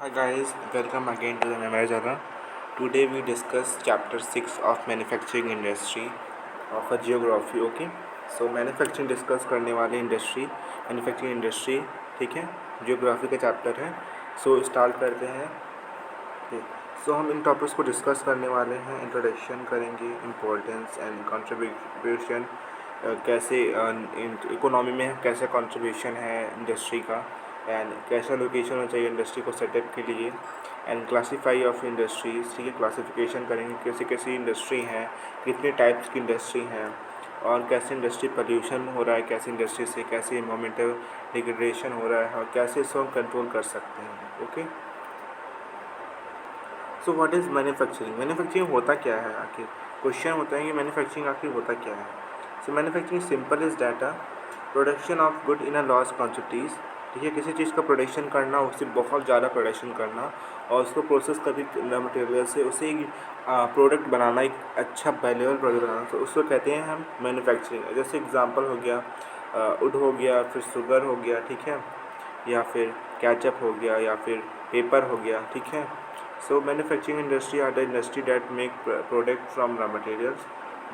Hi guys, welcome again to the Memory Journal. Today we discuss chapter 6 of manufacturing industry of a geography. Okay, so manufacturing discuss करने वाले industry manufacturing industry, ठीक है, geography का chapter है. So start करते हैं. सो हम इन topics को डिस्कस करने वाले हैं. इंट्रोडक्शन करेंगे, इम्पोर्टेंस एंड कंट्रीब्यूशन, कैसे इकोनॉमी में कैसे कंट्रीब्यूशन है इंडस्ट्री का, एंड कैसा लोकेशन होना चाहिए इंडस्ट्री को सेटअप के लिए, एंड क्लासीफाई ऑफ इंडस्ट्रीज, ठीक है, क्लासिफिकेशन करेंगे कैसे कैसी इंडस्ट्री हैं, कितने टाइप्स की इंडस्ट्री हैं, और कैसे इंडस्ट्री पोल्यूशन हो रहा है, कैसे इंडस्ट्री से कैसे इन्वायरमेंटल डिग्रेडेशन हो रहा है, और कैसे इसको हम कंट्रोल कर सकते हैं. Okay, so what is manufacturing. Manufacturing होता क्या है आखिर. क्वेश्चन होता है कि मैन्युफैक्चरिंग आखिर होता क्या है. So manufacturing simple is data production of good in a large quantities, ठीक है, किसी चीज़ का प्रोडक्शन करना, उससे बहुत ज़्यादा प्रोडक्शन करना, और उसको प्रोसेस करके रॉ मटेरियल से उसे एक प्रोडक्ट बनाना, एक अच्छा वैल्यूएबल प्रोडक्ट बनाना, तो उसको कहते हैं हम मैन्युफैक्चरिंग. जैसे एग्जांपल हो गया वुड हो गया, फिर शुगर हो गया, ठीक है, या फिर कैचअप हो गया, या फिर पेपर हो गया, ठीक है. So manufacturing industry are the industry that make product from raw materials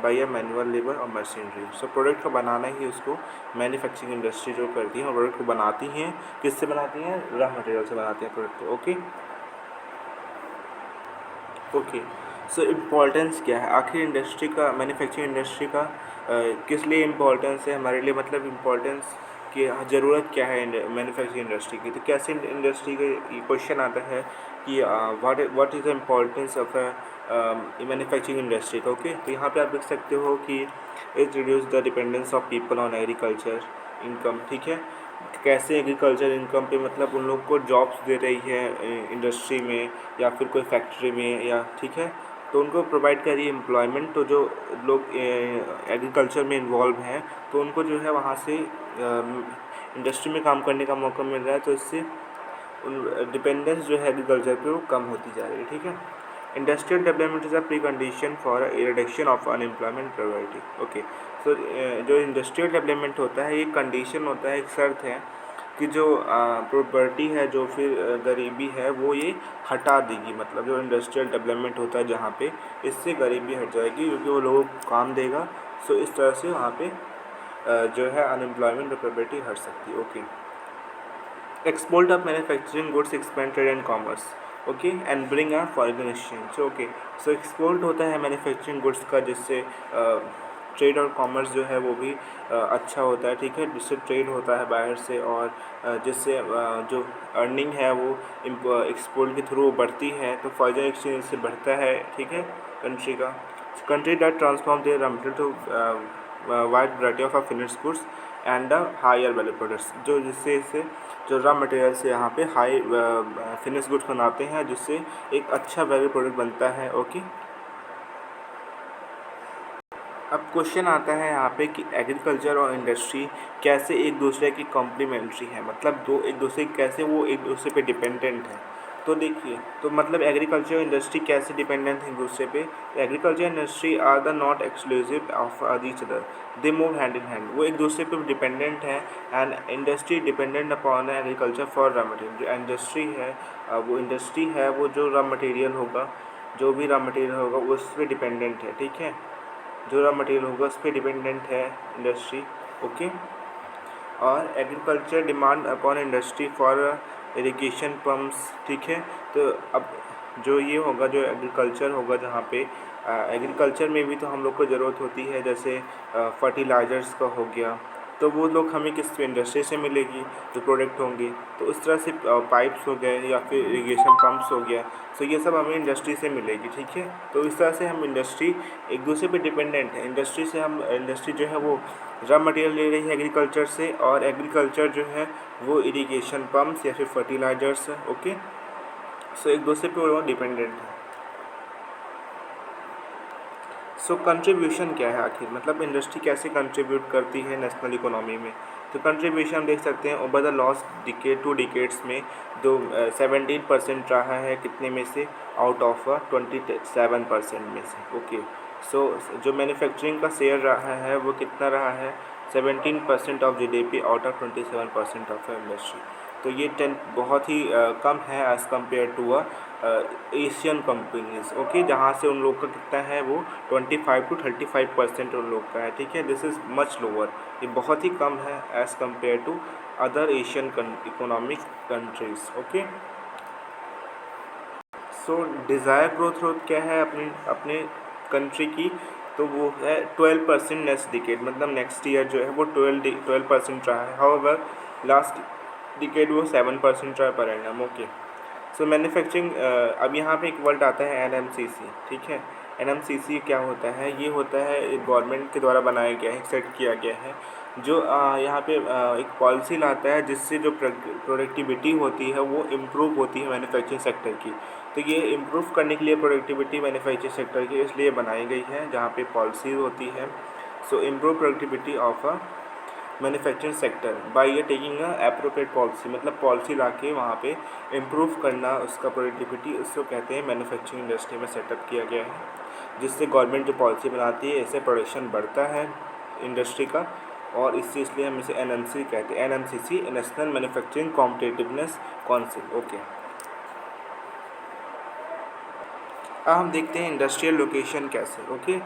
by a manual labour और मशीनरी. सो प्रोडक्ट को बनाना ही उसको मैन्युफैक्चरिंग इंडस्ट्री जो करती है, और प्रोडक्ट को बनाती हैं, किससे बनाती हैं, रॉ मटेरियल से बनाती हैं प्रोडक्ट को. ओके ओके, सो इम्पोर्टेंस क्या है आखिर इंडस्ट्री का, मैन्युफैक्चरिंग इंडस्ट्री का किस लिए इम्पोर्टेंस है हमारे लिए, मतलब इम्पोर्टेंस की ज़रूरत क्या है मैन्युफैक्चरिंग इंडस्ट्री की. तो कैसे इंडस्ट्री का ये क्वेश्चन आता है कि what is the importance of manufacturing industry का. ओके, तो यहाँ पे आप देख सकते हो कि it reduce the dependence of people on agriculture income, ठीक है. कैसे एग्रीकल्चर इनकम पे, मतलब उन लोग को जॉब्स दे रही है इंडस्ट्री में, या फिर कोई फैक्ट्री में, या ठीक है, तो उनको प्रोवाइड कर रही है एम्प्लॉयमेंट. तो जो लोग एग्रीकल्चर में इन्वॉल्व हैं, तो उनको जो है वहाँ से इंडस्ट्री में काम करने का मौका मिल रहा है, तो इससे डिपेंडेंस जो है एग्रीकल्चर पे वो कम होती जा रही है, ठीक है. Industrial development is a precondition for reduction of unemployment property. Okay, so जो इंडस्ट्रियल डेवलपमेंट होता है, ये कंडीशन होता है, एक शर्त है कि जो प्रॉपर्टी है, जो फिर गरीबी है, वो ये हटा देगी. मतलब जो इंडस्ट्रियल डेवलपमेंट होता है जहाँ पे, इससे गरीबी हट जाएगी, क्योंकि वो लोगों को काम देगा. सो इस तरह से वहाँ पे जो है अनएम्प्लॉयमेंट प्रॉपर्टी हट सकती है. Okay, export of manufacturing goods expand trade and commerce, okay, and bring a foreign exchange. So okay, so export होता है मैन्युफैक्चरिंग गुड्स का, जिससे ट्रेड और कॉमर्स जो है वो भी अच्छा होता है, ठीक है, जिससे ट्रेड होता है बाहर से, और जिससे जो अर्निंग है वो एक्सपोर्ट के थ्रू बढ़ती है, तो फॉरेन एक्सचेंज से बढ़ता है, ठीक है, कंट्री का. Country that transform their raw material to wide variety of finished goods and the higher value products, जो जिससे इससे जो रॉ मटेरियल से यहाँ पे हाई फिनिश गुड्स बनाते हैं, जिससे एक अच्छा वैल्यू प्रोडक्ट बनता है. ओके, अब क्वेश्चन आता है यहाँ पे कि एग्रीकल्चर और इंडस्ट्री कैसे एक दूसरे की कॉम्प्लीमेंट्री है, मतलब दो एक दूसरे कैसे वो एक दूसरे पे डिपेंडेंट है. तो देखिए, तो मतलब एग्रीकल्चर और इंडस्ट्री कैसे डिपेंडेंट है एक दूसरे पे. Agriculture industry are the not exclusive of each other, they move hand in hand. वो एक दूसरे पे डिपेंडेंट है, and industry dependent upon agriculture for raw material. जो इंडस्ट्री है वो इंडस्ट्री है, वो जो रॉ मटेरियल होगा, जो भी रॉ मटेरियल होगा उस पर डिपेंडेंट है, ठीक है, जो रॉ मटेरियल होगा उस पर डिपेंडेंट है इंडस्ट्री. ओके, और agriculture demand upon industry for irrigation pumps, ठीक है. तो अब जो ये होगा, जो एग्रीकल्चर होगा, जहाँ पे एग्रीकल्चर में भी तो हम लोग को ज़रूरत होती है, जैसे फर्टिलाइज़र्स का हो गया, तो वो लोग हमें किस इंडस्ट्री से मिलेगी, जो प्रोडक्ट होंगे. तो उस तरह से पाइप्स हो गए, या फिर इरिगेशन पम्प्स हो गया, तो ये सब हमें इंडस्ट्री से मिलेगी, ठीक है. तो इस तरह से हम इंडस्ट्री एक दूसरे पे डिपेंडेंट है. इंडस्ट्री से हम इंडस्ट्री जो है वो रॉ मटेरियल ले रही है एग्रीकल्चर से, और एग्रीकल्चर जो है वो इरिगेशन पम्प्स या फिर फर्टिलाइज़र्स. ओके, सो एक दूसरे पे वो डिपेंडेंट है. सो कंट्रीब्यूशन क्या है आखिर, मतलब इंडस्ट्री कैसे कंट्रीब्यूट करती है नेशनल इकोनॉमी में. तो कंट्रीब्यूशन हम देख सकते हैं over the last decade 2 decades में, जो 17% रहा है, कितने में से, आउट ऑफ 27% में से. ओके, सो जो मैन्युफैक्चरिंग का शेयर रहा है वो कितना रहा है, 17% of GDP out of 27% of industry. तो ये 10 बहुत ही कम है as compare to Asian companies. Okay, जहाँ से उन लोग का कितना है वो 25 to 35% उन लोग का है, ठीक है। दिस इज़ मच लोअर, ये बहुत ही कम है as compare to other Asian economic countries. Okay, so desire growth rate क्या है अपनी अपने कंट्री की, तो वो है 12% नेक्स्ट डिकेड, मतलब नेक्स्ट ईयर जो है वो 12% रहा है। हाउएवर लास्ट डिकेड वो 7% रहा पर एनम। ओके, सो मैन्युफैक्चरिंग, अब यहाँ पे एक वर्ड आता है एनएमसीसी, ठीक है। एनएमसीसी क्या होता है, ये होता है गवर्नमेंट के द्वारा बनाया गया है, सेट किया गया है, जो यहाँ पे एक पॉलिसी लाता है जिससे जो प्रोडक्टिविटी होती है वो इम्प्रूव होती है मैन्युफैक्चरिंग सेक्टर की। तो ये इम्प्रूव करने के लिए प्रोडक्टिविटी मैन्युफैक्चरिंग सेक्टर की इसलिए बनाई गई है, जहाँ पे पॉलिसी होती है। So improve productivity of a manufacturing sector by ये टेकिंग अ एप्रोप्रिएट पॉलिसी, मतलब पॉलिसी ला के वहाँ पे इम्प्रूव करना उसका प्रोडक्टिविटी, उसको कहते हैं मैन्युफैक्चरिंग इंडस्ट्री में सेटअप किया गया है, जिससे गवर्नमेंट जो पॉलिसी बनाती है इससे प्रोडक्शन बढ़ता है इंडस्ट्री का, और इसलिए हम इसे एनएमसी कहते हैं, NMCC, national manufacturing competitiveness council. Okay, अब हम देखते हैं इंडस्ट्रियल लोकेशन कैसे। ओके,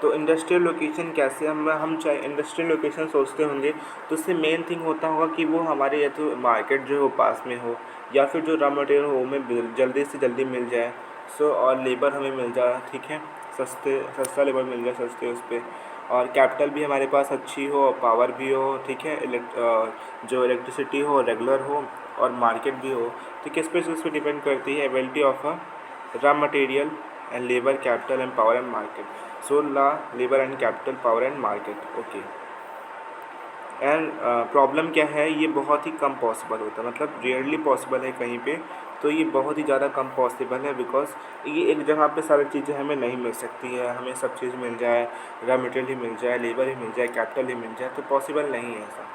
तो इंडस्ट्रियल लोकेशन कैसे, हम चाहे इंडस्ट्रियल लोकेशन सोचते होंगे तो उससे मेन थिंग होता होगा कि वो हमारे या तो मार्केट जो है वो पास में हो, या फिर जो रॉ मटेरियल हो हमें जल्दी से जल्दी मिल जाए। सो और लेबर हमें मिल जाए, ठीक है, सस्ता लेबर मिल जाए सस्ते उस पर, और कैपिटल भी हमारे पास अच्छी हो और पावर भी हो, ठीक है, जो इलेक्ट्रिसिटी हो रेगुलर हो, और मार्केट भी हो। तो किस पे उस पर डिपेंड करती है, availability of a raw material and labour capital and power and market. So ला labour and capital power and market. Okay, and problem क्या है, ये बहुत ही कम पॉसिबल होता है, मतलब रेयरली पॉसिबल है कहीं पे, तो ये बहुत ही ज़्यादा कम पॉसिबल है, बिकॉज ये एक जगह पे सारी चीज़ें हमें नहीं मिल सकती है, हमें सब चीज़ मिल जाए, रॉ मटेरियल ही मिल जाए, लेबर ही मिल जाए, कैपिटल ही मिल जाए, तो पॉसिबल नहीं है ऐसा।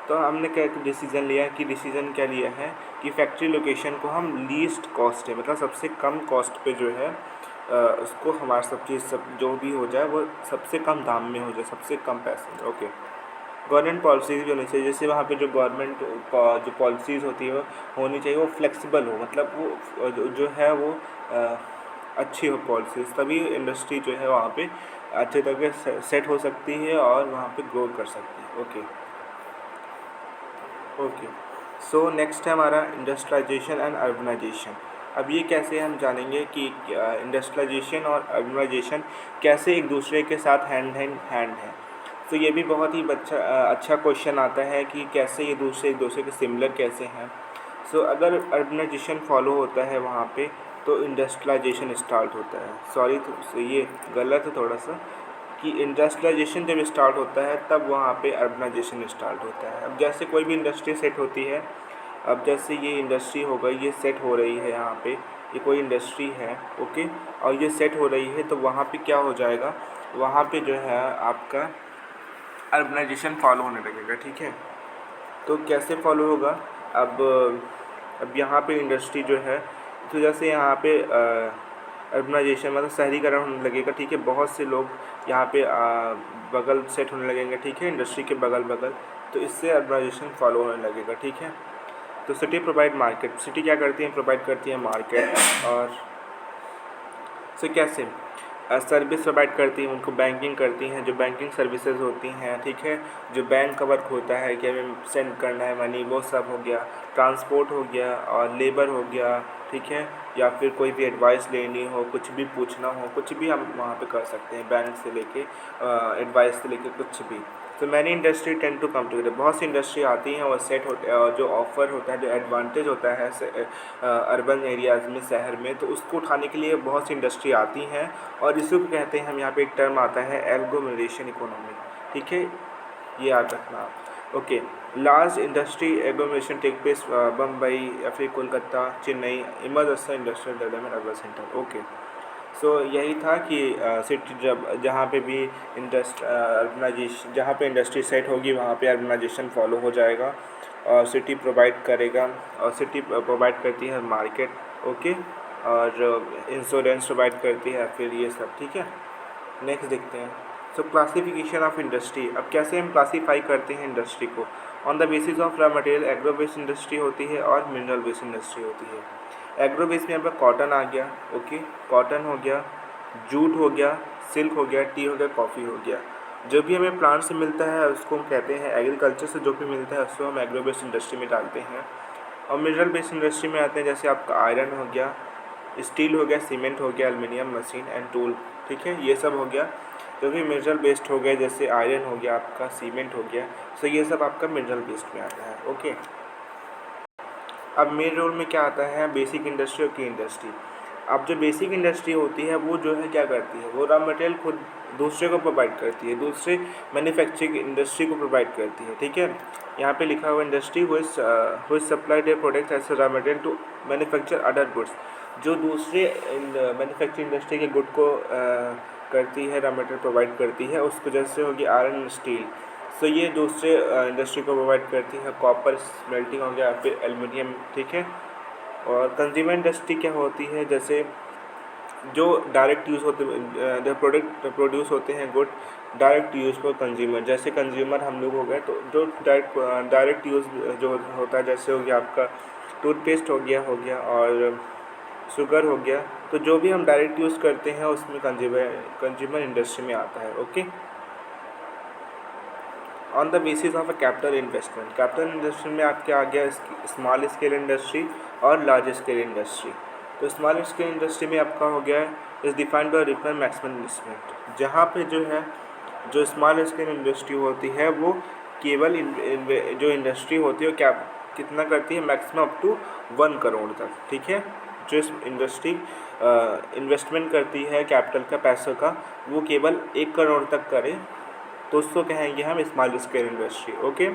तो हमने क्या डिसीज़न लिया कि डिसीज़न क्या लिया है कि फैक्ट्री लोकेशन को हम लीस्ट कॉस्ट है, मतलब सबसे कम कॉस्ट पे जो है उसको हमारा सब चीज़ सब जो भी हो जाए वो सबसे कम दाम में हो जाए, सबसे कम पैसे में। ओके, गवर्नमेंट पॉलिसीज़ भी होनी चाहिए, जैसे वहाँ पे जो गवर्नमेंट जो पॉलिसीज़ होती है वो होनी चाहिए, वो फ्लेक्सिबल हो, मतलब वो जो है वो अच्छी हो पॉलिसीज़, तभी इंडस्ट्री जो है वहाँ पे अच्छे तरीके से सेट हो सकती है और वहाँ पे ग्रो कर सकती है। ओके, ओके, सो नेक्स्ट है हमारा इंडस्ट्रियलाइजेशन एंड अर्बनाइजेशन। अब ये कैसे हम जानेंगे कि इंडस्ट्रियलाइजेशन और अर्बनाइजेशन कैसे एक दूसरे के साथ हैंड इन हैंड है। तो ये भी बहुत ही अच्छा क्वेश्चन आता है कि कैसे ये एक दूसरे के सिमिलर कैसे हैं। सो अगर अर्बनाइजेशन फॉलो होता है वहाँ पे तो इंडस्ट्रियलाइजेशन स्टार्ट होता है। सॉरी, तो ये गलत है थोड़ा सा, कि इंडस्ट्रियलाइजेशन जब स्टार्ट होता है तब वहाँ पे अर्बनाइजेशन स्टार्ट होता है। अब जैसे कोई भी इंडस्ट्री सेट होती है, अब जैसे ये इंडस्ट्री हो गई, ये सेट हो रही है यहाँ पे, ये कोई इंडस्ट्री है, ओके, और ये सेट हो रही है, तो वहाँ पे क्या हो जाएगा, वहाँ पे जो है आपका अर्बनाइजेशन फॉलो होने लगेगा, ठीक है। तो कैसे फॉलो होगा, अब अब यहाँ पे इंडस्ट्री जो है, तो जैसे यहाँ पे अर्बनाइजेशन मतलब शहरीकरण होने लगेगा, ठीक है, बहुत से लोग यहाँ पे बगल सेट होने लगेंगे, ठीक है, इंडस्ट्री के बगल बगल, तो इससे अर्बनाइजेशन फॉलो होने लगेगा, ठीक है। तो सिटी प्रोवाइड मार्केट, सिटी क्या करती है, प्रोवाइड करती है मार्केट, और सो कैसे सर्विस प्रोवाइड करती हैं, उनको बैंकिंग करती हैं, जो बैंकिंग सर्विसेज होती हैं, ठीक है, जो बैंक का वर्क होता है कि हमें सेंड करना है मनी, वो सब हो गया, ट्रांसपोर्ट हो गया, और लेबर हो गया, ठीक है, या फिर कोई भी एडवाइस लेनी हो, कुछ भी पूछना हो, कुछ भी हम वहाँ पे कर सकते हैं, बैंक से लेके एडवाइस से लेके कुछ भी। तो many industry tend to come together, बहुत सी इंडस्ट्री आती हैं और सेट होते जो ऑफ़र होता है, जो एडवांटेज होता है अर्बन एरियाज़ में, शहर में, तो उसको उठाने के लिए बहुत सी इंडस्ट्री आती हैं, और इसी को कहते हैं हम, यहाँ पे एक टर्म आता है एग्लोमेरेशन इकोनॉमी, ठीक है, ये याद रखना आप। Okay, large industry agglomeration take place Bombay या फिर Kolkata, Chennai, emerge industrial development urban centre. Okay, so यही था कि सिटी जहाँ पे भी अर्बनाइजेशन, जहाँ पे इंडस्ट्री सेट होगी वहाँ पे अर्बनाइजेशन फॉलो हो जाएगा, और सिटी प्रोवाइड करेगा, और सिटी प्रोवाइड करती है मार्केट, ओके, और इंश्योरेंस प्रोवाइड करती है, फिर ये सब, ठीक है। नेक्स्ट देखते हैं। सो क्लासिफिकेशन ऑफ इंडस्ट्री, अब कैसे हम क्लासीफाई करते हैं इंडस्ट्री को? On the basis of raw material agro based industry होती है और मिनरल बेस्ड इंडस्ट्री होती है। एग्रो बेस्ड में यहाँ पर कॉटन आ गया, ओके, कॉटन हो गया, जूट हो गया, सिल्क हो गया, टी हो गया, कॉफ़ी हो गया। जो भी हमें प्लांट से मिलता है उसको हम कहते हैं एग्रीकल्चर से जो भी मिलता है उसको हम एग्रो बेस्ड इंडस्ट्री में डालते हैं। और मिनरल बेस्ड इंडस्ट्री में आते हैं जैसे आपका आयरन हो गया, स्टील हो गया, सीमेंट हो गया, एल्युमिनियम, मशीन एंड टूल, ठीक है, ये सब हो गया। जो भी मिनरल बेस्ड हो गए जैसे आयरन हो गया आपका, सीमेंट हो गया, सो ये सब आपका मिनरल बेस्ड में आता है, ओके। अब मेन रोल में क्या आता है? बेसिक इंडस्ट्री और की इंडस्ट्री। अब जो बेसिक इंडस्ट्री होती है वो जो है क्या करती है, वो रॉ मटेरियल खुद दूसरे को प्रोवाइड करती है, दूसरे मैन्युफैक्चरिंग इंडस्ट्री को प्रोवाइड करती है, ठीक है। यहाँ पे लिखा हुआ इंडस्ट्री हुई supply their products as raw material to manufacture other goods, जो दूसरे मैन्युफैक्चरिंग इंडस्ट्री के गुड को करती है, रॉ मटेरियल प्रोवाइड करती है, उसको जैसे होगी आयरन, स्टील, सो ये दूसरे इंडस्ट्री को प्रोवाइड करती है। कॉपर स्मेल्टिंग हो गया, फिर एल्युमिनियम, ठीक है। और कंज्यूमर इंडस्ट्री क्या होती है? जैसे जो डायरेक्ट यूज़ होते जो प्रोडक्ट प्रोड्यूस होते हैं good direct use for consumer, जैसे कंज्यूमर हम लोग हो गए, तो जो डायरेक्ट यूज़ जो होता है जैसे हो गया आपका टूथपेस्ट हो गया और शुगर हो गया, तो जो भी हम डायरेक्ट यूज़ करते हैं उसमें कंज्यूमर इंडस्ट्री में आता है, okay. On the basis of a capital investment, capital industry में आपके आ गया स्मॉल स्केल इंडस्ट्री और लार्ज स्केल इंडस्ट्री। तो स्मॉल स्केल इंडस्ट्री में आपका हो गया is defined by required maximum investment, जहाँ पे जो है जो स्मॉल स्केल इंडस्ट्री होती है वो केवल जो इंडस्ट्री होती है क्या कितना करती है, मैक्सिमम अप टू 1 करोड़ तक, ठीक है। जो इस इंडस्ट्री इन्वेस्टमेंट करती है कैपिटल का, पैसों का, वो केवल 1 करोड़ तक करे तो उसको कहेंगे हम स्मॉल स्केल इंडस्ट्री, ओके।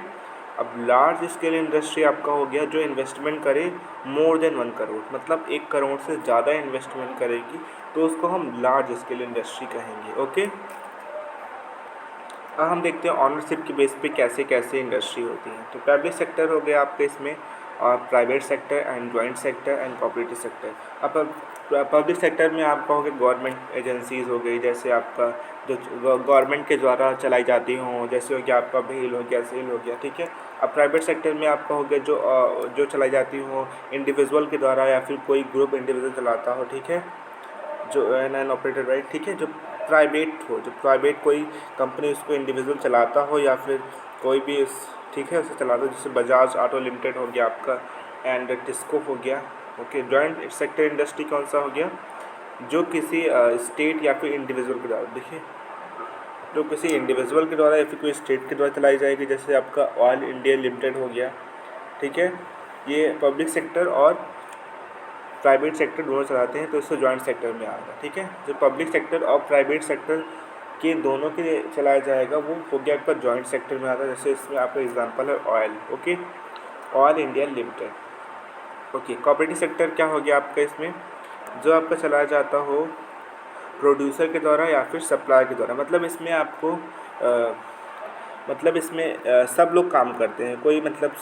अब लार्ज स्केल इंडस्ट्री आपका हो गया जो इन्वेस्टमेंट करे मोर देन 1 करोड़, मतलब 1 करोड़ से ज़्यादा इन्वेस्टमेंट करेगी तो उसको हम लार्ज स्केल इंडस्ट्री कहेंगे, ओके। अब हम देखते हैं ऑनरशिप के बेस पे कैसे कैसे इंडस्ट्री होती है। तो पब्लिक सेक्टर हो गया आपके इसमें, और private sector and joint sector and cooperative sector. अब पब्लिक सेक्टर में आपका हो गया गवर्नमेंट एजेंसीज़ हो गई, जैसे आपका जो गवर्नमेंट के द्वारा चलाई जाती हों, जैसे हो गया आपका भेल हो गया, सेल हो गया, ठीक है। अब प्राइवेट सेक्टर में आपका हो गया जो चलाई जाती हो इंडिविजुअल के द्वारा या फिर कोई ग्रुप इंडिविजुअल चलाता हो, ठीक है, जो एन ऑपरेटर, राइट, ठीक है। जो प्राइवेट कोई कंपनी उसको इंडिविजुअल चलाता हो या फिर कोई भी ठीक है उसे चलाता हो, जैसे बजाज ऑटो लिमिटेड हो गया आपका एंड टिस्को हो गया, ओके। जॉइंट सेक्टर इंडस्ट्री कौन सा हो गया? जो किसी स्टेट या फिर इंडिविजुअल के द्वारा, देखिए, जो किसी इंडिविजुअल के द्वारा या फिर कोई स्टेट के द्वारा चलाई जाएगी, जैसे आपका ऑयल इंडिया लिमिटेड हो गया, ठीक है। ये पब्लिक सेक्टर और प्राइवेट सेक्टर दोनों चलाते हैं तो इसको जॉइंट सेक्टर में आएगा, ठीक है। जो पब्लिक सेक्टर और प्राइवेट सेक्टर के दोनों के लिए चलाया जाएगा वो हो गया आपका जॉइंट सेक्टर में आता है। जैसे इसमें आपका एग्जांपल है oil, okay, oil India limited, okay. Cooperative sector क्या हो गया आपका इसमें? जो आपका चलाया जाता हो प्रोड्यूसर के द्वारा या फिर सप्लायर के द्वारा, मतलब इसमें आपको सब लोग काम करते हैं, कोई मतलब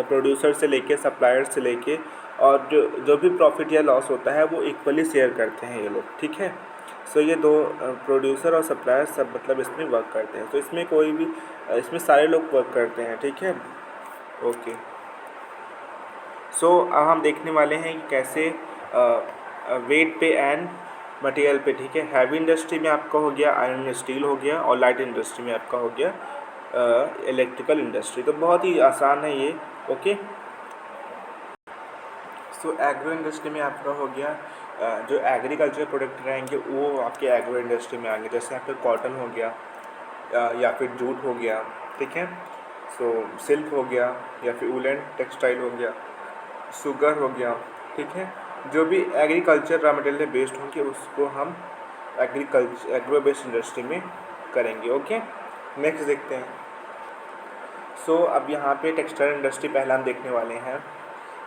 प्रोड्यूसर से लेके सप्लायर से लेके, और जो भी प्रॉफिट या लॉस होता है वो इक्वली शेयर करते हैं ये लोग, ठीक है। सो ये दो प्रोड्यूसर और सप्लायर सब मतलब इसमें वर्क करते हैं, तो इसमें कोई भी इसमें सारे लोग वर्क करते हैं, ठीक है, ओके। सो अब हम देखने वाले हैं कि कैसे वेट पे एंड मटेरियल पे, ठीक है। हैवी इंडस्ट्री में आपका हो गया आयरन स्टील हो गया, और लाइट इंडस्ट्री में आपका हो गया इलेक्ट्रिकल इंडस्ट्री। तो बहुत ही आसान है ये, ओके। सो एग्रो इंडस्ट्री में आपका हो गया जो एग्रीकल्चर प्रोडक्ट रहेंगे वो आपके एग्रो इंडस्ट्री में आएंगे, जैसे आपका कॉटन हो गया या फिर जूट हो गया, ठीक है। सो सिल्क हो गया या फिर वुलन टेक्सटाइल हो गया, शुगर हो गया, ठीक है। जो भी एग्रीकल्चर रॉ मटेरियल बेस्ड होंगे उसको हम एग्रो बेस्ड इंडस्ट्री में करेंगे, ओके। नेक्स्ट देखते हैं। सो अब यहाँ पे टेक्सटाइल इंडस्ट्री पहला हम देखने वाले हैं।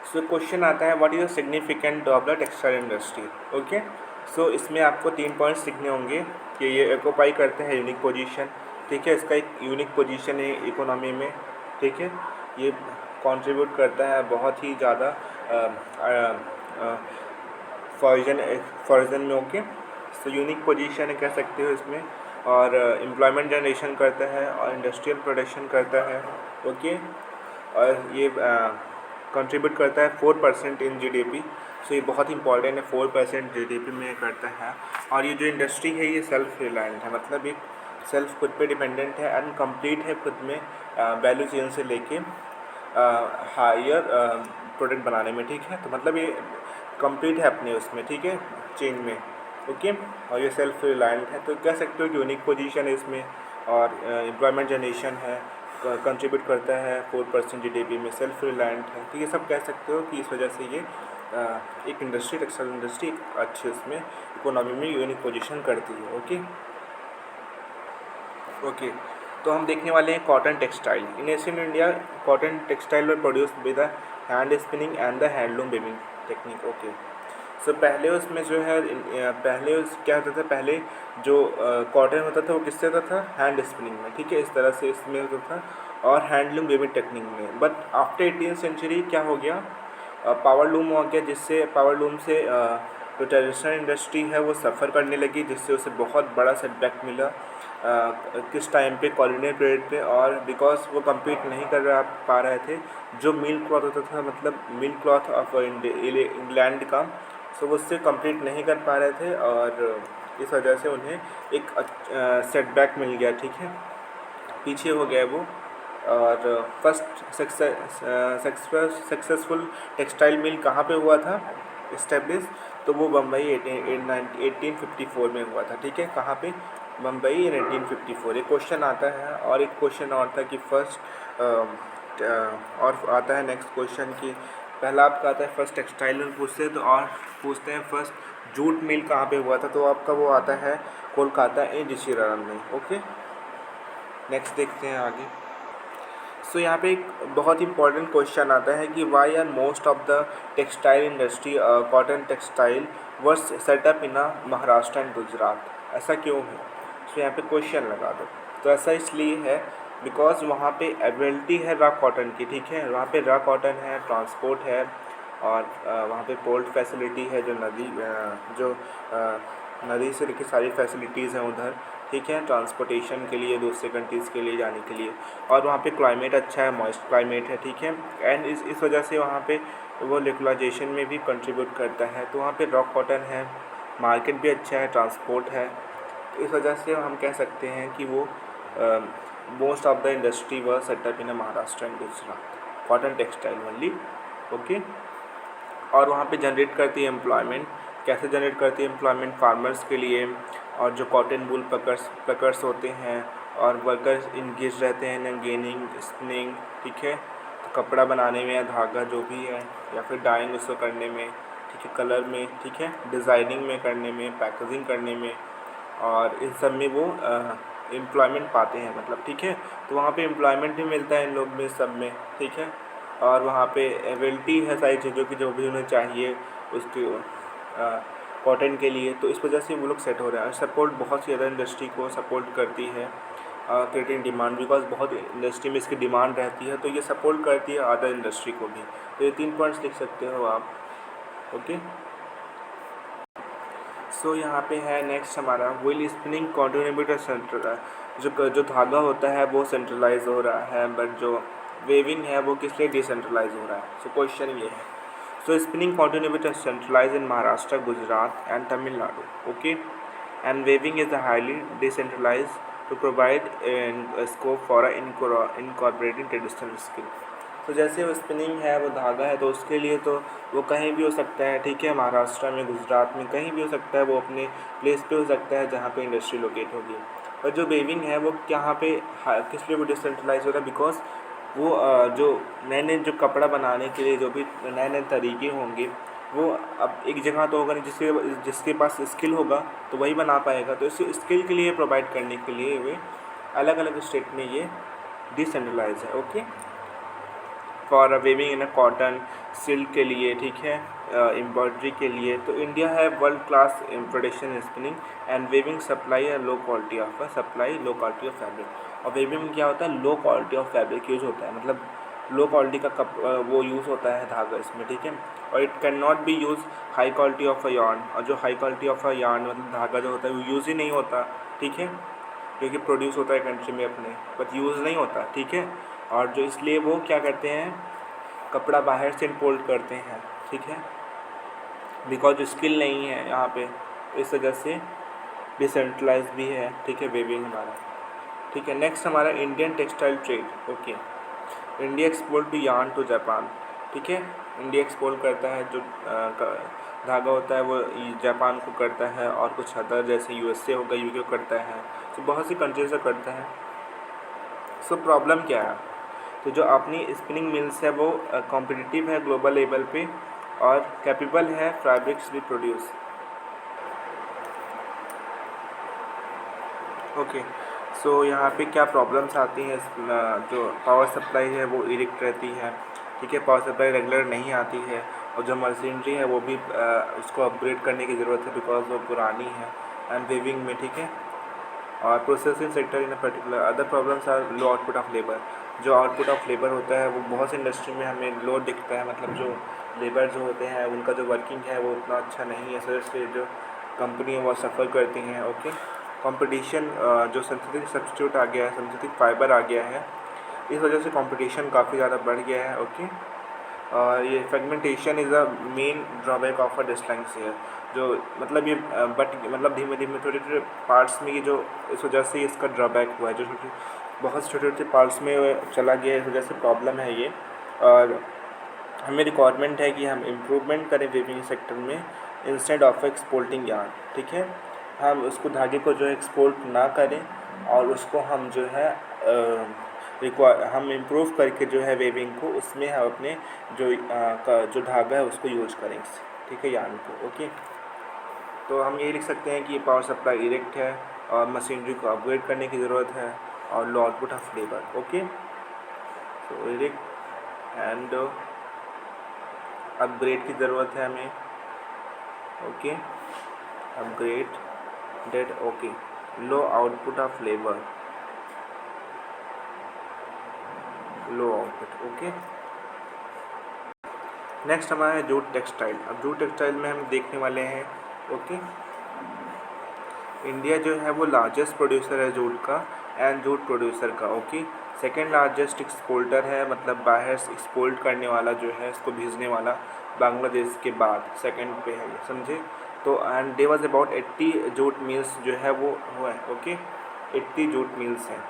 सो क्वेश्चन आता है what is the significant of the textile industry, okay. So इसमें आपको 3 पॉइंट्स लिखने होंगे कि ये ऑक्यूपाई करते हैं यूनिक पोजीशन, ठीक है, इसका एक यूनिक पोजीशन है इकोनॉमी में, ठीक है। ये कंट्रीब्यूट करता है बहुत ही ज़्यादा फॉर्जन में, ओके। सो यूनिक पोजीशन कह सकते हो इसमें, और एम्प्लॉयमेंट जनरेशन करता है और इंडस्ट्रियल प्रोडक्शन करता है। ओके, और ये कंट्रीब्यूट करता है 4% इन जीडीपी। सो ये बहुत इंपॉर्टेंट है, 4% जीडीपी में करता है। और ये जो इंडस्ट्री है ये सेल्फ रिलायंट है, मतलब ये सेल्फ खुद पे डिपेंडेंट है एंड कंप्लीट है खुद में, वैल्यू चेन से लेके हायर प्रोडक्ट बनाने में, ठीक है। तो मतलब ये कंप्लीट है अपने उसमें, ठीक है, चेन में। ओके, और ये सेल्फ रिलायंट है, तो कह सकते हो कि यूनिक पोजीशन है इसमें। और एम्प्लॉयमेंट जनरेशन है, कंट्रीब्यूट करता है 4% जीडीपी में, सेल्फ रिलायंट है। तो ये सब कह सकते हो कि इस वजह से ये एक इंडस्ट्री, टेक्सटाइल इंडस्ट्री अच्छी उसमें इकोनॉमी में यूनिक पोजीशन करती है। ओके ओके, तो हम देखने वाले हैं cotton textile. In Asian India cotton textile were produce with the hand spinning and the handloom weaving technique. Okay, so पहले उसमें जो है पहले उस क्या होता था, पहले जो कॉटन होता था वो किससे होता था, हैंड स्पिनिंग में, ठीक है, इस तरह से इसमें होता था, और हैंडलूम वीविंग टेक्निक में। बट आफ्टर 18th सेंचुरी क्या हो गया, पावर लूम हो गया, जिससे पावर लूम से जो ट्रेडिशनल इंडस्ट्री है वो सफ़र करने लगी, जिससे उसे बहुत बड़ा सेटबैक मिला किस टाइम पे, कॉलोनियल पीरियड पे। और बिकॉज वो कम्पीट नहीं पा रहे थे, जो मिल क्लॉथ होता था, मतलब मिल क्लॉथ ऑफ इंग्लैंड का, सो वो उससे कम्पीट नहीं कर पा रहे थे, और इस वजह से उन्हें एक सेटबैक मिल गया, ठीक है, पीछे हो गया वो। और फर्स्ट सक्सेसफुल टेक्सटाइल मिल कहाँ पे हुआ था इस्टेब्लिश, तो वो बम्बई 1854 में हुआ था, ठीक है। कहाँ पे, बम्बई इन 1854। एक क्वेश्चन आता है, और एक क्वेश्चन और था कि फर्स्ट और आता है नेक्स्ट क्वेश्चन कि पहला आपका आता है फर्स्ट टेक्सटाइल मिल पूछते हैं, तो और पूछते हैं फर्स्ट जूट मिल कहाँ पे हुआ था, तो आपका वो आता है कोलकाता इन ऋषिराम में। ओके, नेक्स्ट देखते हैं आगे। सो यहाँ पे एक बहुत इंपॉर्टेंट क्वेश्चन आता है कि why are most of the textile industry cotton textile were set up in Maharashtra and Gujarat, ऐसा क्यों है। सो यहाँ पे क्वेश्चन लगा दो। तो ऐसा इसलिए है बिकॉज वहाँ पे अवेलेबिलिटी है रॉ कॉटन की, ठीक है, वहाँ पे रॉ कॉटन है, ट्रांसपोर्ट है, और वहाँ पे पोर्ट फैसिलिटी है, जो नदी से लेकर सारी फैसिलिटीज़ हैं उधर, ठीक है, ट्रांसपोर्टेशन के लिए, दूसरे कंट्रीज़ के लिए जाने के लिए। और वहाँ पे क्लाइमेट अच्छा है, मॉइस्ट क्लाइमेट है, ठीक है, एंड इस वजह से वहाँ पे वो लोकलाइजेशन में भी कंट्रीब्यूट करता है। तो वहाँ पे रॉक कॉटन है, मार्केट भी अच्छा है, ट्रांसपोर्ट है, तो इस वजह से हम कह सकते हैं कि वो मोस्ट ऑफ द इंडस्ट्री व setup in Maharashtra and Gujarat, cotton textile only. Okay, और वहाँ पे जनरेट करती है एम्प्लॉयमेंट। कैसे जनरेट करती है एम्प्लॉयमेंट, फार्मर्स के लिए, और जो कॉटन वूल प्लकर्स होते हैं, और वर्कर्स इंगेज रहते हैं इन गेनिंग, स्पिनिंग, ठीक है, तो कपड़ा बनाने में या धागा जो भी है, या फिर डाइंग उसको करने में, ठीक है, कलर में, ठीक है, डिज़ाइनिंग में करने में, पैकेजिंग करने में, और इन सब में वो एम्प्लॉयमेंट पाते हैं, मतलब, ठीक है। तो वहाँ पे एम्प्लॉयमेंट भी मिलता है इन लोग में, सब में, ठीक है, और वहाँ पे अवेलेबिलिटी है सारी चीज़ों की जो भी उन्हें चाहिए उसके कॉटन के लिए। तो इस वजह से वो लोग सेट हो रहे हैं। सपोर्ट बहुत सी अदर इंडस्ट्री को सपोर्ट करती है, क्रिएटिंग डिमांड, बिकॉज बहुत इंडस्ट्री में इसकी डिमांड रहती है, तो ये सपोर्ट करती है अदर इंडस्ट्री को भी। तो ये 3 पॉइंट्स लिख सकते हो आप। ओके, सो यहाँ पे है नेक्स्ट हमारा व्हील स्पिनिंग कंटिन्यूटी सेंट्रल, जो धागा होता है वो सेंट्रलाइज हो रहा है, बट जो वेविंग है वो किस लिए डिसेंट्रलाइज हो रहा है। सो क्वेश्चन ये है। So spinning continuity centralize in Maharashtra, Gujarat and Tamil Nadu. Okay, and weaving is highly decentralize to provide scope for incorporating traditional skill. तो जैसे वो स्पिनिंग है, वो धागा है, तो उसके लिए तो वो कहीं भी हो सकता है, ठीक है, महाराष्ट्र में, गुजरात में, कहीं भी हो सकता है, वो अपने प्लेस पे हो सकता है जहाँ पे इंडस्ट्री लोकेट होगी। और जो वेविंग है वो यहाँ पे किस लिए वो डिसेंट्रलाइज हो रहा है, बिकॉज वो जो नए नए जो कपड़ा बनाने के लिए जो भी नए नए तरीके होंगे, वो अब एक जगह तो होगा नहीं, जिसके पास स्किल होगा तो वही बना पाएगा। तो इस स्किल के लिए प्रोवाइड करने के लिए वे अलग अलग स्टेट में ये डिसेंट्रलाइज है। Okay, for weaving in cotton, silk के लिए, ठीक है, एम्ब्रॉयडरी के लिए। तो इंडिया है world class in production spinning and weaving, supply low quality of fabric. और वेविंग में क्या होता है, low quality of fabric use होता है, मतलब लो क्वालिटी का वो यूज़ होता है धागा इसमें, ठीक है। और it can not be use high quality of a yarn, और जो high quality of a yarn मतलब धागा जो होता है वो यूज़ ही नहीं होता, ठीक है। जो कि प्रोड्यूस होता है कंट्री में अपने, बट यूज़ नहीं होता, ठीक है। और जो इसलिए वो क्या करते हैं, कपड़ा बाहर से इम्पोर्ट करते हैं, ठीक है, बिकॉज स्किल नहीं है यहाँ पे, इस वजह से डिसेंट्रलाइज भी है, ठीक है, वेविंग हमारा, ठीक है। नेक्स्ट हमारा Indian textile trade. Okay, India export to yarn to Japan, ठीक है। इंडिया एक्सपोर्ट करता है जो धागा होता है वो जापान को करता है, और कुछ अदर जैसे यूएसए होगा, यूके को करता है, तो बहुत सी कंट्रीज से करता है। सो प्रॉब्लम क्या है, तो जो अपनी स्पिनिंग मिल्स है वो कॉम्पिटिटिव है ग्लोबल लेवल पे, और कैपेबल है फैब्रिक्स भी प्रोड्यूस। ओके, सो यहाँ पे क्या प्रॉब्लम्स आती हैं, जो पावर सप्लाई है वो इरेक्ट रहती है, ठीक है, पावर सप्लाई रेगुलर नहीं आती है, और जो मशीनरी है वो भी उसको अपग्रेड करने की ज़रूरत है बिकॉज वो पुरानी है, एंड वेविंग में, ठीक है। और processing sector in particular other problems are low output of labour. जो आउटपुट ऑफ लेबर होता है वो बहुत सी इंडस्ट्री में हमें लो दिखता है, मतलब जो लेबर जो होते हैं उनका जो वर्किंग है वो उतना अच्छा नहीं है, सो इसलिए जो कंपनी है वो सफ़र करती हैं। ओके, कंपटीशन, जो सिंथेटिक सब्स्टिट्यूट आ गया है, सिंथेटिक फाइबर आ गया है, इस वजह से कंपटीशन काफ़ी ज़्यादा बढ़ गया है। ओके, और ये fragmentation is a main drawback of a dyslexia, जो मतलब ये बट मतलब धीमे धीमे छोटे छोटे पार्ट्स में ये जो, इस वजह से इसका ड्रॉबैक हुआ है, जो छोटे बहुत छोटे छोटे पार्ट्स में चला गया है, इस वजह से प्रॉब्लम है ये। और हमें रिक्वायरमेंट है कि हम इम्प्रूवमेंट करें वेविंग सेक्टर में इंस्टेड ऑफ एक्सपोर्टिंग यार्न, ठीक है। हम उसको धागे को जो है एक्सपोर्ट ना करें, और उसको हम जो है हम इम्प्रूव करके जो है वेविंग को, उसमें हम अपने जो धागा है उसको यूज करें, ठीक है, यार्न को। ओके, तो हम यही लिख सकते हैं कि पावर सप्लाई इरेक्ट है, और मशीनरी को अपग्रेड करने की ज़रूरत है, और low output of labour. Okay, तो इरेक्ट एंड अपग्रेड की ज़रूरत है हमें। Okay, upgrade date. Okay, low output of labour, low output. Okay, next हमारा है जूट टेक्सटाइल। अब जूट टेक्सटाइल में हम देखने वाले हैं, ओके, इंडिया जो है वो लार्जेस्ट प्रोड्यूसर है जूट का, एंड जूट प्रोड्यूसर का। ओके, सेकेंड लार्जेस्ट एक्सपोर्टर है, मतलब बाहर से एक्सपोर्ट करने वाला जो है, इसको भेजने वाला बांग्लादेश के बाद सेकंड पे है, समझे। तो and they was about 80 jute mills जो है वो है। ओके, 80 जूट मिल्स हैं,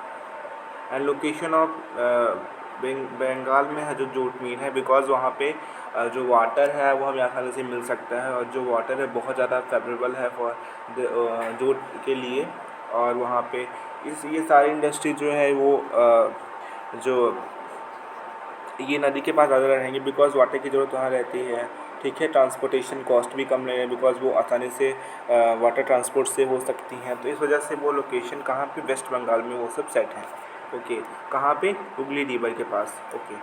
एंड लोकेशन ऑफ बंगाल में है जो जूट मिल है, बिकॉज वहाँ पे जो वाटर है वो हमें आसानी से मिल सकता है, और जो वाटर है बहुत ज़्यादा फेवरेबल है फॉर जूट के लिए। और वहाँ पे ये सारी इंडस्ट्री जो है वो जो ये नदी के पास ज़्यादा रहेंगे, बिकॉज वाटर की ज़रूरत वहाँ रहती है, ठीक है। ट्रांसपोर्टेशन कॉस्ट भी कम लगेगा, बिकॉज वो आसानी से वाटर ट्रांसपोर्ट से हो सकती हैं, तो इस वजह से वो लोकेशन कहाँ पे, वेस्ट बंगाल में वो सब सेट हैं। ओके, कहाँ पे, हुगली रिवर के पास। ओके,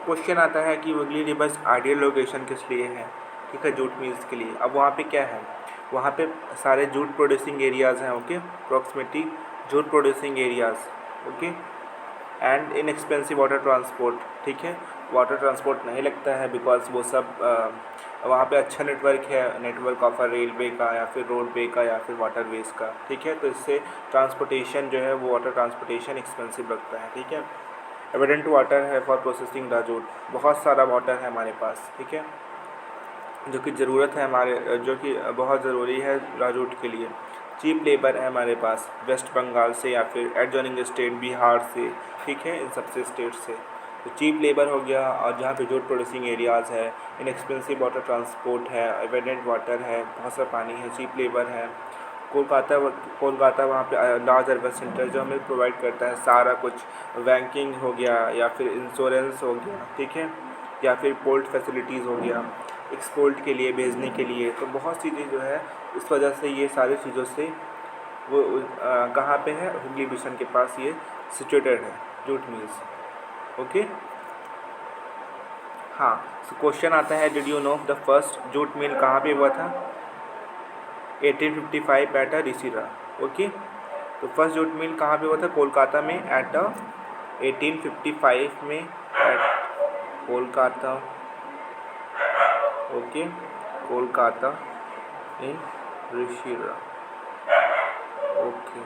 क्वेश्चन आता है कि हुगली रिवर आइडियल लोकेशन किस लिए है, ठीक है, जूट मिल्स के लिए। अब वहाँ पे क्या है, वहाँ पे सारे जूट प्रोड्यूसिंग एरियाज़ हैं। Okay, approximately jute producing areas. Okay, and inexpensive water transport, ठीक है, वाटर ट्रांसपोर्ट नहीं लगता है, बिकॉज वो सब वहाँ पे अच्छा नेटवर्क है, नेटवर्क ऑफ रेलवे का या फिर रोडवे का या फिर वाटरवेज का, ठीक है। तो इससे ट्रांसपोर्टेशन जो है वो वाटर ट्रांसपोर्टेशन एक्सपेंसिव लगता है, ठीक है। एविडेंट वाटर है फॉर प्रोसेसिंग द जूट, बहुत सारा वाटर है हमारे पास, ठीक है, जो कि ज़रूरत है हमारे, जो कि बहुत ज़रूरी है राजूट के लिए। चीप लेबर है हमारे पास वेस्ट बंगाल से या फिर एडजॉइनिंग स्टेट बिहार से, ठीक है, इन सबसे स्टेट से। तो चीप लेबर हो गया, और जहाँ पे जूट प्रोड्यूसिंग एरियाज़ है, इनएक्सपेंसिव वाटर ट्रांसपोर्ट है, एविडेंट वाटर है, बहुत सा पानी है, चीप लेबर है। कोलकाता कोलकाता वहाँ पे लार्ज अर्बन सेंटर जो हमें प्रोवाइड करता है सारा कुछ, बैंकिंग हो गया या फिर इंश्योरेंस हो गया, ठीक है, या फिर पोर्ट फैसिलिटीज़ हो गया एक्सपोर्ट के लिए, भेजने के लिए। तो बहुत चीज़ें जो है, इस वजह से ये सारी चीज़ों से वो कहाँ पे है, हुगली मिशन के पास ये सिचुएटेड है जूट मिल्स। ओके, हाँ, तो क्वेश्चन आता है, did you know the first jute mill कहाँ पे हुआ था, 1855 एट रिसीरा। ओके, तो फर्स्ट जूट मिल कहाँ पे हुआ था, कोलकाता में, एट 1855 में, एट कोलकाता। ओके, कोलकाता इन रिशिरा। ओके,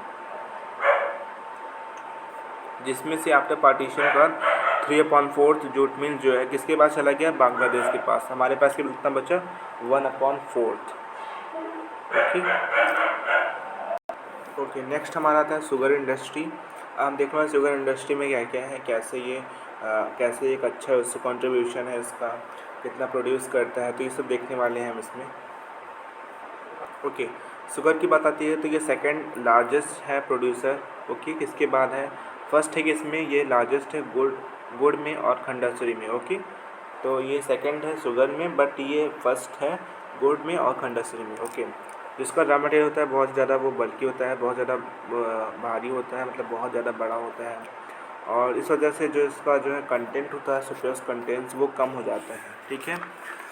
जिसमें से आफ्टर पार्टीशन का 3/4 जूट मिल जो है किसके पास चला गया, बांग्लादेश के पास। हमारे पास कितना बचा, 1/4। ओके ओके नेक्स्ट हमारा आता है शुगर इंडस्ट्री। हम देखना है शुगर इंडस्ट्री में क्या क्या है, कैसे एक अच्छा उससे कंट्रीब्यूशन है इसका, कितना प्रोड्यूस करता है, तो ये सब देखने वाले हैं हम इसमें। ओके शुगर की बात आती है तो ये सेकंड लार्जेस्ट है प्रोड्यूसर। ओके किसके बाद है, फर्स्ट है कि इसमें ये लार्जेस्ट है गुड़ में और खंडासरी में। ओके तो ये सेकंड है शुगर में, बट ये फर्स्ट है गुड़ में और खंडासरी में। ओके जिसका रॉ मटेरियल होता है बहुत ज़्यादा वो बल्कि होता है, बहुत ज़्यादा भारी होता है, मतलब बहुत ज़्यादा बड़ा होता है, और इस वजह से जो इसका जो है कंटेंट होता है, सुक्रोज कंटेंट्स, वो कम हो जाता है। ठीक है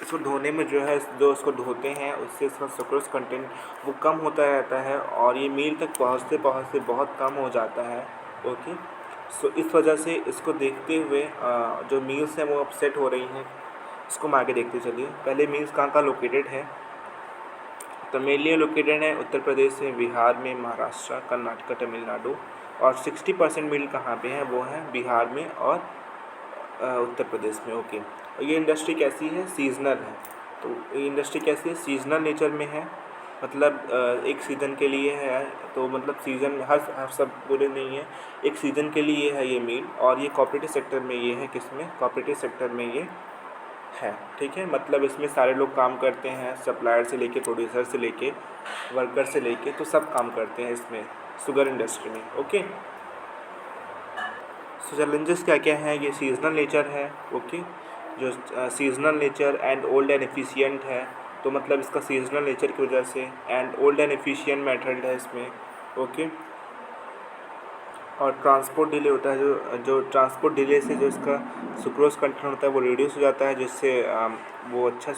इसको धोने में जो है, जो इसको धोते हैं उससे इसका सुक्रोज कंटेंट वो कम होता रहता है, और ये मील तक पहुँचते पहुँचते बहुत कम हो जाता है। ओके सो इस वजह से इसको देखते हुए जो मील्स हैं वो अपसेट हो रही हैं। इसको हम आगे देखते चलिए। पहले मील्स कहाँ लोकेटेड है, तो मेनली लोकेटेड है उत्तर प्रदेश में, बिहार में, महाराष्ट्र, कर्नाटक, तमिलनाडु, और 60% मिल कहाँ पे है, वो है बिहार में और उत्तर प्रदेश में। ओके और ये इंडस्ट्री कैसी है, सीजनल है। तो ये इंडस्ट्री कैसी है, सीजनल नेचर में है, मतलब एक सीज़न के लिए है, तो मतलब सीज़न हर सब पूरे नहीं है, एक सीज़न के लिए है ये मील, और ये कोऑपरेटिव सेक्टर में ये है, किसमें, कोऑपरेटिव सेक्टर में ये है। ठीक है मतलब इसमें सारे लोग काम करते हैं, सप्लायर से लेके, प्रोड्यूसर से लेके, वर्कर से लेके, तो सब काम करते हैं इसमें शुगर इंडस्ट्री में। ओके सो चैलेंजेस क्या क्या हैं, ये सीजनल नेचर है। ओके जो seasonal nature and old and efficient है, तो मतलब इसका सीजनल नेचर की वजह से, and old and efficient method है इसमें। ओके और ट्रांसपोर्ट डिले होता है, जो ट्रांसपोर्ट डिले से जो इसका सुक्रोज कंटेंट होता है वो रिड्यूस हो जाता है, जिससे वो अच्छा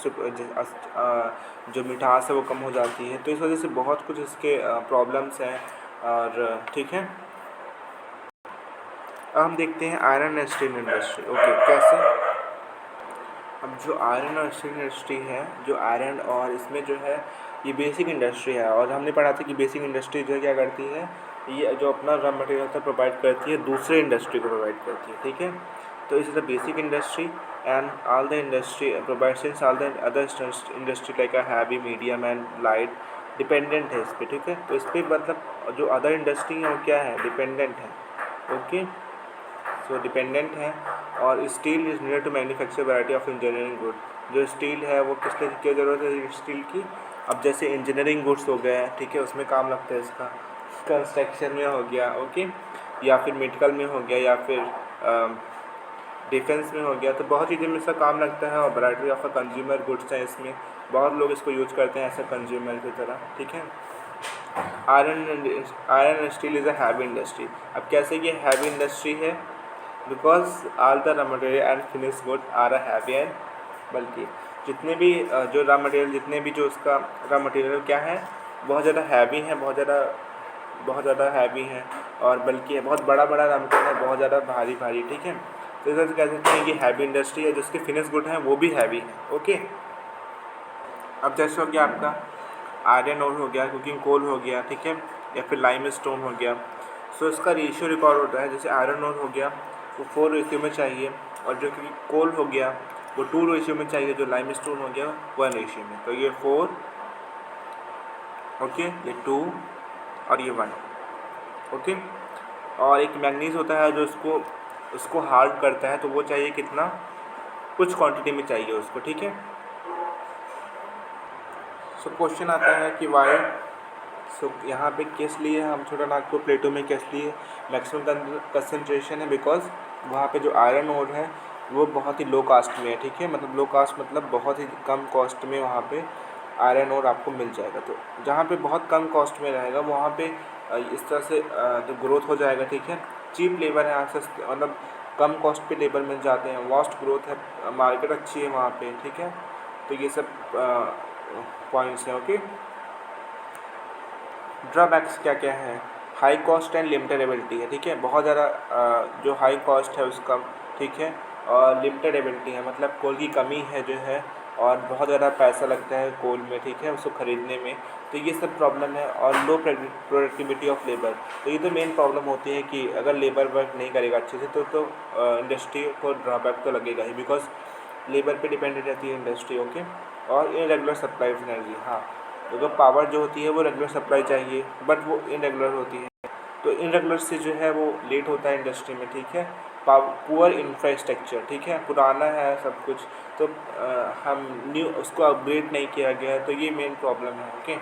जो मिठास है वो कम हो जाती है। तो इस वजह से बहुत कुछ इसके प्रॉब्लम्स हैं। और ठीक है अब हम देखते हैं iron and steel industry. Okay कैसे, अब जो आयरन और स्टील इंडस्ट्री है, जो आयरन और इसमें जो है ये बेसिक इंडस्ट्री है, और हमने पढ़ा था कि बेसिक इंडस्ट्री जो है क्या करती है, ये जो अपना रॉ मटेरियल होता है प्रोवाइड करती है, दूसरे इंडस्ट्री को प्रोवाइड करती है। ठीक है तो इस the basic industry and all the industry provides since all the other industry like a heavy, medium and light dependent है इस पर। ठीक है तो इस पर मतलब जो अदर इंडस्ट्री है वो क्या है, डिपेंडेंट है। ओके सो डिपेंडेंट है। और steel is needed to manufacture variety of engineering good. जो स्टील है वो किस लिए क्या ज़रूरत है स्टील की, अब जैसे इंजीनियरिंग गुड्स हो गए हैं, ठीक है उसमें काम लगता है इसका, कंस्ट्रक्शन में हो गया, ओके या फिर मेडिकल में हो गया, या फिर डिफेंस में हो गया, तो बहुत चीज़ों में इसका काम लगता है। और वैरायटी ऑफ कंज्यूमर गुड्स हैं इसमें, बहुत लोग इसको यूज करते हैं ऐसा कंज्यूमर की तरह। ठीक है iron steel is a heavy industry. अब कैसे ये हैवी इंडस्ट्री है, because all the raw material and finish good are a heavy and, बल्कि जितने भी जो रॉ मटेरियल, जितने भी जो उसका रॉ मटेरियल क्या है, बहुत ज़्यादा हैवी है, बहुत ज़्यादा हैवी है, और बल्कि है बहुत बड़ा रॉ मटेरियल है, बहुत ज़्यादा भारी। ठीक है तो इस वजह से कह सकते हैं कि हैवी इंडस्ट्री है, जिसके फिनिश गुड हैं वो भी हैवी है। ओके अब जैसे हो गया आपका आयरन ओर हो गया, कुकिंग कोल हो गया, ठीक है या फिर लाइम स्टोन हो गया। सो इसका रेशियो रिकॉर्ड होता है, जैसे आयरन ओर हो गया वो 4 रेशियो में चाहिए, और जो कि कोल हो गया वो 2 रेशियो में चाहिए, जो लाइम स्टोन हो गया 1 रेशियो में। तो ये 4, ओके ये 2 और ये 1। ओके और एक मैंगनीज होता है जो उसको हार्ड करता है, तो वो चाहिए कितना, कुछ क्वांटिटी में चाहिए उसको। ठीक है सो क्वेश्चन आता है कि वाई, सो यहाँ पे किस लिए हम छोटा नागपुर प्लेटो में किस लिए मैक्सिमम कंसनट्रेशन है, बिकॉज वहाँ पे जो आयरन ओर है वो बहुत ही लो कास्ट में है। ठीक है मतलब लो कास्ट मतलब बहुत ही कम कॉस्ट में वहाँ पे आयरन ओर आपको मिल जाएगा। तो जहाँ पे बहुत कम कॉस्ट में रहेगा वहाँ पे इस तरह से जो ग्रोथ हो जाएगा। ठीक है चीप लेबर है, यहाँ सस्ते मतलब कम कॉस्ट पे लेबर मिल जाते हैं, वास्ट ग्रोथ है, मार्केट अच्छी है वहाँ पे। ठीक है तो ये सब पॉइंट्स हैं। ओके ड्रॉबैक्स क्या क्या है, high cost and limited ability है। ठीक है बहुत ज़्यादा जो हाई कॉस्ट है उसका, ठीक है और लिमिटेड एबिलिटी है, मतलब कोल की कमी है जो है और बहुत ज़्यादा पैसा लगता है कोल में, ठीक है, उसको ख़रीदने में। तो ये सब प्रॉब्लम है, और लो प्रोडक्टिविटी ऑफ लेबर। तो ये तो मेन प्रॉब्लम होती है कि अगर लेबर वर्क नहीं करेगा अच्छे से तो इंडस्ट्री को ड्रॉबैक तो लगेगा ही, बिकॉज लेबर पे डिपेंडेंट रहती है इंडस्ट्री। ओके। और इरेगुलर सप्लाई ऑफ एनर्जी, हाँ, तो पावर जो होती है वो रेगुलर सप्लाई चाहिए, बट वो इरेगुलर होती है, तो इरेगुलर से जो है वो लेट होता है इंडस्ट्री में, ठीक है। पुअर इंफ्रास्ट्रक्चर, ठीक है, पुराना है सब कुछ, तो हम न्यू उसको अपग्रेड नहीं किया गया है, तो ये मेन प्रॉब्लम है। ओके।